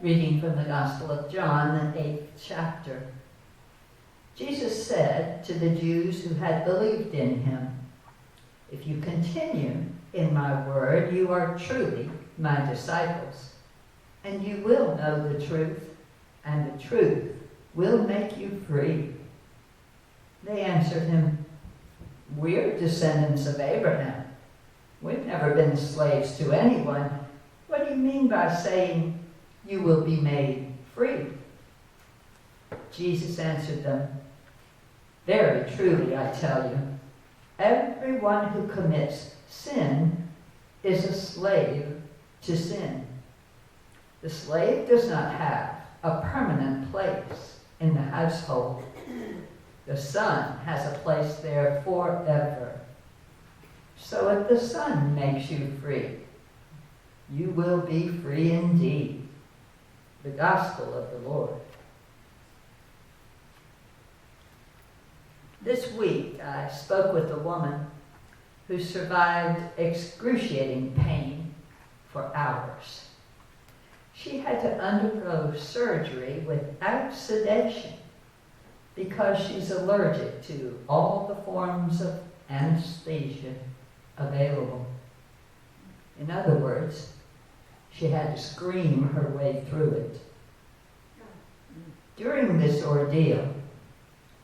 Reading from the Gospel of John, the 8th chapter. Jesus said to the Jews who had believed in him, "If you continue in my word, you are truly my disciples, and you will know the truth, and the truth will make you free." They answered him, "We're descendants of Abraham. We've never been slaves to anyone. What do you mean by saying you will be made free?" Jesus answered them, "Very truly, I tell you, everyone who commits sin is a slave to sin. The slave does not have a permanent place in the household. The Son has a place there forever. So if the Son makes you free, you will be free indeed." The Gospel of the Lord. This week, I spoke with a woman who survived excruciating pain for hours. She had to undergo surgery without sedation because she's allergic to all the forms of anesthesia available. In other words, she had to scream her way through it. During this ordeal,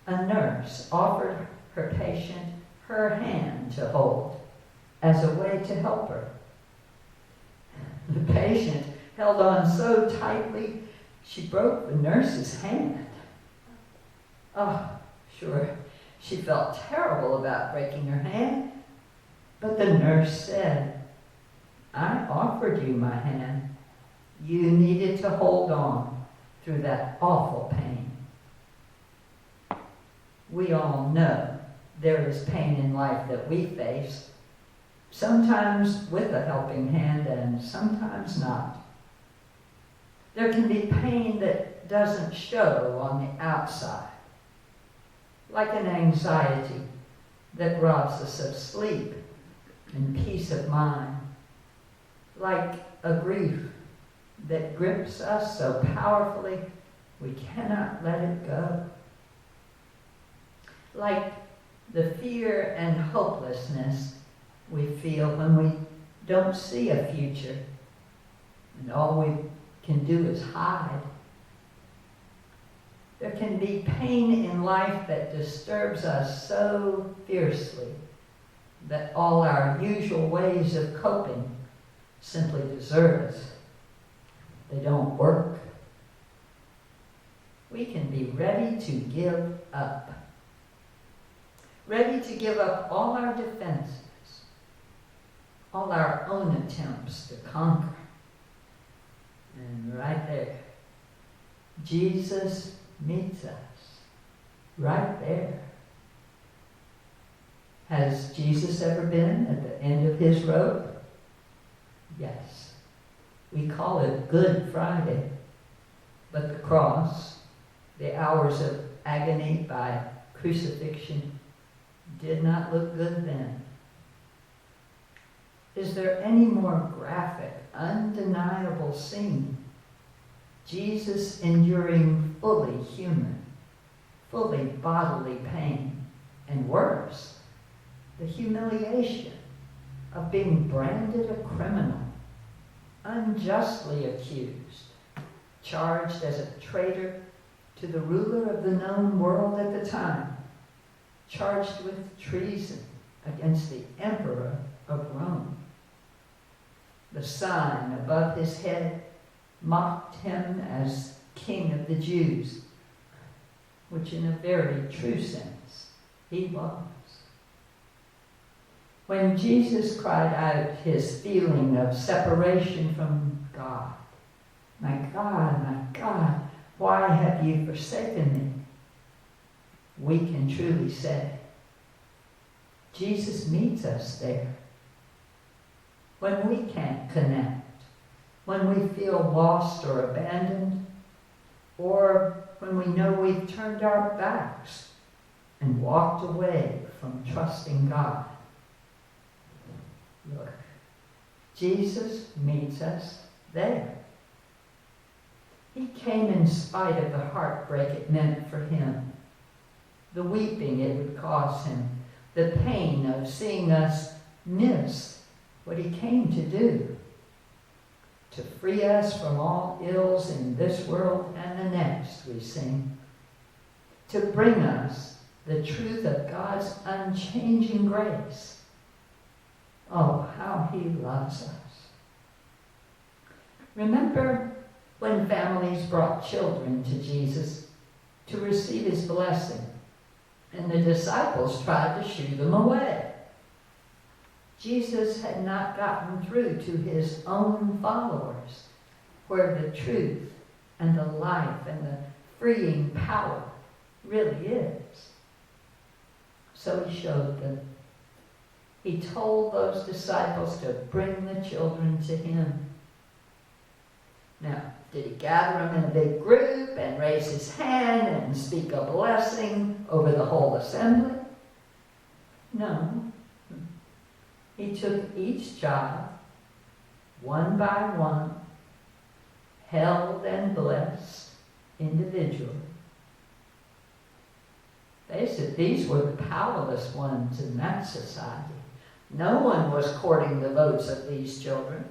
a nurse offered her patient her hand to hold as a way to help her. The patient held on so tightly, she broke the nurse's hand. Oh, sure, she felt terrible about breaking her hand, but the nurse said, "I offered you my hand. You needed to hold on through that awful pain." We all know there is pain in life that we face, sometimes with a helping hand and sometimes not. There can be pain that doesn't show on the outside, like an anxiety that robs us of sleep and peace of mind, like a grief that grips us so powerfully we cannot let it go, like the fear and hopelessness we feel when we don't see a future and all we can do is hide. There can be pain in life that disturbs us so fiercely that all our usual ways of coping simply desert us. They don't work. We can be ready to give up. Ready to give up all our defenses, all our own attempts to conquer. And right there, Jesus meets us. Right there. Has Jesus ever been at the end of his rope? Yes. We call it Good Friday. But the cross, the hours of agony by crucifixion, did not look good then. Is there any more graphic, undeniable scene? Jesus enduring fully human, fully bodily pain, and worse, the humiliation of being branded a criminal, unjustly accused, charged as a traitor to the ruler of the known world at the time, charged with treason against the emperor of Rome. The sign above his head mocked him as King of the Jews, which in a very true sense he was. When Jesus cried out his feeling of separation from God, my God, why have you forsaken me?" we can truly say, Jesus meets us there. When we can't connect, when we feel lost or abandoned, or when we know we've turned our backs and walked away from trusting God. Look, Jesus meets us there. He came in spite of the heartbreak it meant for him, the weeping it would cause him, the pain of seeing us miss what he came to do, to free us from all ills in this world and the next, we sing, to bring us the truth of God's unchanging grace. Oh, how he loves us. Remember when families brought children to Jesus to receive his blessing, and the disciples tried to shoo them away. Jesus had not gotten through to his own followers, where the truth and the life and the freeing power really is. So he showed them. He told those disciples to bring the children to him. Now, did he gather them in a big group and raise his hand and speak a blessing over the whole assembly? No. He took each child, one by one, held and blessed individually. Face it, these were the powerless ones in that society. No one was courting the votes of these children.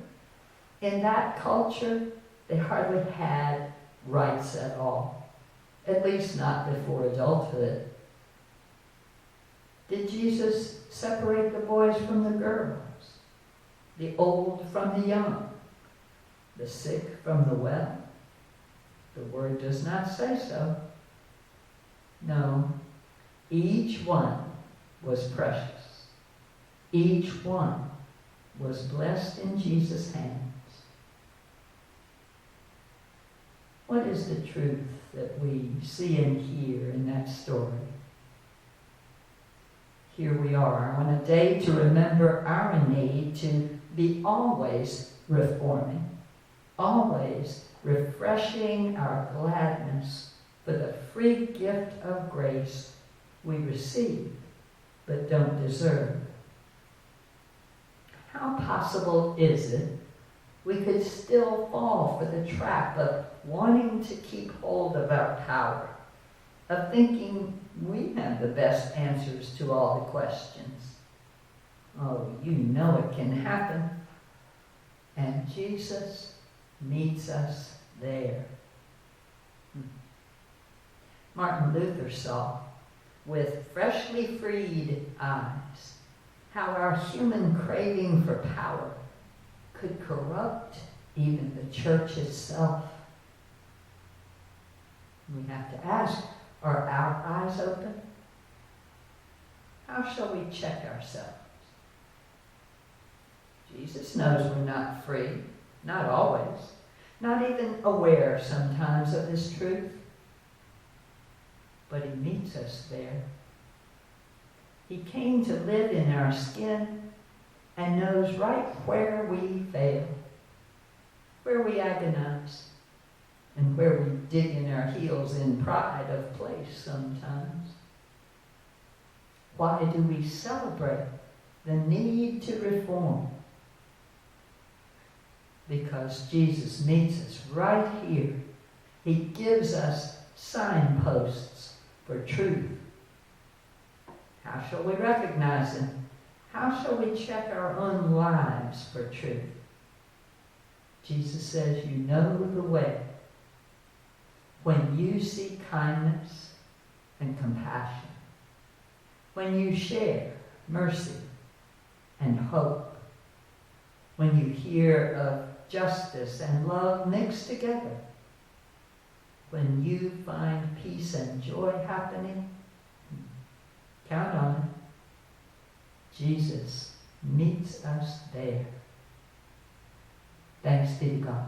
In that culture, they hardly had rights at all, at least not before adulthood. Did Jesus separate the boys from the girls, the old from the young, the sick from the well? The word does not say so. No, each one was precious. Each one was blessed in Jesus' hands. What is the truth that we see and hear in that story? Here we are on a day to remember our need to be always reforming, always refreshing our gladness for the free gift of grace we receive but don't deserve. How possible is it we could still fall for the trap of wanting to keep hold of our power, of thinking we have the best answers to all the questions? Oh, you know it can happen. And Jesus meets us there. Martin Luther saw, with freshly freed eyes, how our human craving for power could corrupt even the church itself. We have to ask, are our eyes open? How shall we check ourselves? Jesus knows we're not free, not always, not even aware sometimes of this truth. But he meets us there. He came to live in our skin and knows right where we fail, where we agonize, and where we dig in our heels in pride of place sometimes. Why do we celebrate the need to reform? Because Jesus meets us right here. He gives us signposts for truth. How shall we recognize them? How shall we check our own lives for truth? Jesus says, you know the way. When you see kindness and compassion, when you share mercy and hope, when you hear of justice and love mixed together, when you find peace and joy happening, count on it. Jesus meets us there. Thanks be to God.